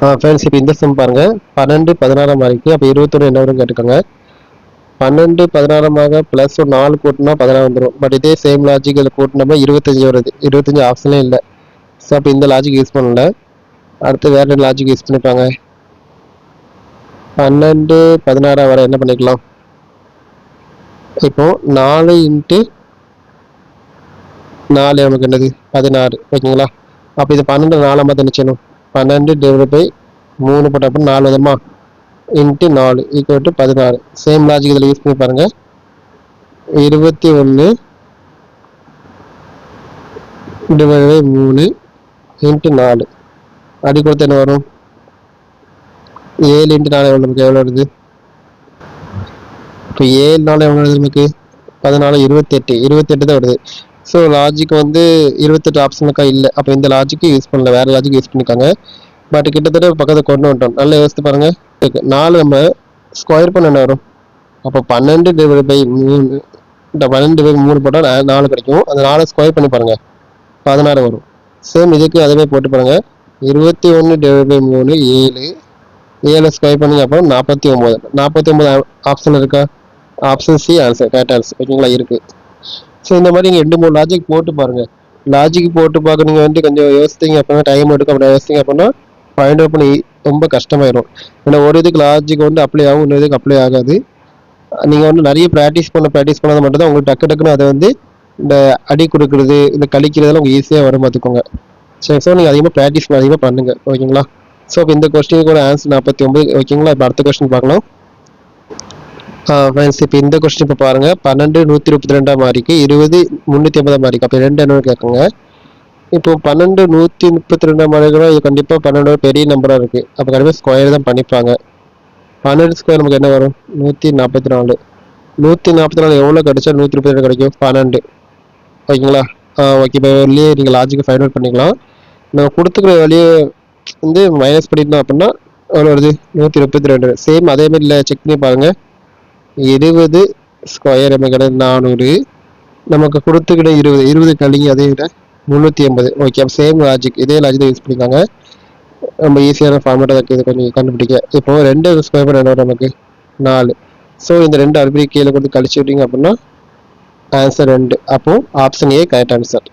Friends இப்போ இந்த some பாருங்க 12 16 மாறிக்கு அப்போ 21 என்ன வரும் கேட்டுக்கோங்க. 12 16 ப்ளஸ் ஒரு 4 கூட்டினா 16 வந்துடும். பட் இதே சேம் லாஜிக் இதில் கூட்டினோம்னா 25 வருது. 25 ஆப்ஷனே இல்லை. ஸோ அப்போ இந்த லாஜிக் யூஸ் பண்ணல. அடுத்து வேற லாஜிக் யூஸ் பண்ணிப்பாங்க. 12 16 வர என்ன பண்ணிக்கலாம்? இப்போ 4 இன்ட்டு 4 நமக்கு என்னது 16 ஓகேங்களா. அப்போ இது 12 4 மாதிரி நினைச்சணும். 12 டிவைட் பை 3 போட்டப்போ 4 வருமா into 4 equal to 16. Same logic இதில் யூஸ் பண்ணி பாருங்க. 21 டிவைட் பை 3 இன்ட்டு 4 அடி கொடுத்து என்ன வரும்? 7 இன்ட்டு 4 நமக்கு எவ்வளோ வருது? இப்போ 7 4 எவ்வளோ வருது நமக்கு? 14 28 தான் வருது. ஸோ லாஜிக் வந்து 28 ஆப்ஷனுக்கா இல்லை. அப்போ இந்த லாஜிக்கு யூஸ் பண்ணல, வேறு லாஜிக் யூஸ் பண்ணிக்காங்க. பட் கிட்டத்தட்ட பக்கத்தை கொண்டு வந்துட்டோம். நல்லா யோசித்து பாருங்க. 4 நம்ம ஸ்கொயர் பண்ண என்ன வரும்? அப்போ 12 டிவைட் பை 3 இந்த 12 டிவைட் 3 போட்டால் 4 கிடைக்கும். அந்த 4 ஸ்கொயர் பண்ணி பாருங்க 16 வரும். சேம் இதுக்கு அதுவே போட்டு பாருங்க. 21 டிவைட் பை 3 7 ஸ்கொயர் பண்ணி அப்புறம் 49 ஆப்ஷன் இருக்கா? Option C answer, correct answer ஓகேங்களா இருக்கு. ஸோ இந்த மாதிரி நீங்கள் 2 3 லாஜிக் போட்டு பாருங்க. லாஜிக் போட்டு பார்க்க நீங்கள் வந்து கொஞ்சம் யோசித்தீங்க அப்படின்னா, டைம் எடுக்கும் அப்படி யோசித்தீங்க அப்படின்னா ஃபைண்ட் அவுட் பண்ணி ரொம்ப கஷ்டமாயிடும். ஏன்னா ஒரு இதுக்கு லாஜிக் வந்து அப்ளை ஆகும், இன்னொரு இதுக்கு அப்ளை ஆகாது. நீங்கள் வந்து நிறைய ப்ராக்டிஸ் பண்ணால் மட்டும்தான் உங்களுக்கு டக்குன்னு அதை வந்து இந்த அடி கொடுக்குறது இந்த கழிக்கிறதெல்லாம் உங்களுக்கு ஈஸியாக வரும் பார்த்துக்கோங்க. சரி, ஸோ நீங்கள் அதிகமாக பண்ணுங்க ஓகேங்களா. ஸோ இப்போ இந்த கொஸ்டினுக்கு ஒரு ஆன்சர் 49 ஓகேங்களா. இப்போ அடுத்த கொஸ்டின் பார்க்கலாம். ஃப்ரெண்ட்ஸ் இப்போ இந்த கொஸ்டின் இப்போ பாருங்க. 12 132 மாறிக்கு 20 380 மாறிக்கு அப்போ 2 என்ன கேட்குங்க. இப்போ 12 132 மாறிகளா இது கண்டிப்பாக 12 பெரிய நம்பராக இருக்குது. அப்போ கண்டிப்பாக ஸ்கொயர் தான் பண்ணிப்பாங்க. 12 ஸ்கொயர் நமக்கு என்ன வரும்? 144. 144 எவ்வளோ கிடைச்சா 132 கிடைக்கும்? 12 ஓகேங்களா. ஓகே, இப்போ வெளியே நீங்கள் லாஜிக்கை ஃபைண்ட் அவுட் பண்ணிக்கலாம். நம்ம கொடுத்துக்கிற வழியே வந்து மைனஸ் பண்ணிட்டோம் அப்படின்னா எவ்வளோ வருது? 132. சேம் அதே மாதிரி இல்லை, செக் பண்ணி பாருங்கள். 20 ஸ்கொயர் நமக்கு 400. நமக்கு கொடுத்துக்கிட்ட 20 கழிங்க அதே விட 380. ஓகே, சேம் லாஜிக் இதே லாஜிக் யூஸ் பண்ணிக்காங்க. நம்ம ஈஸியான ஃபார்மேட்டாக இருக்குது இது கொஞ்சம் கண்டுபிடிக்க. இப்போ 2 ஸ்கொயர் பண்ண என்ன நமக்கு 4. ஸோ இந்த 2 அறுபடி கீழே கொடுத்து கழிச்சு விட்டீங்க அப்படின்னா ஆன்சர் 2. அப்போ ஆப்ஷன் ஏ கரெக்ட் ஆன்சர்.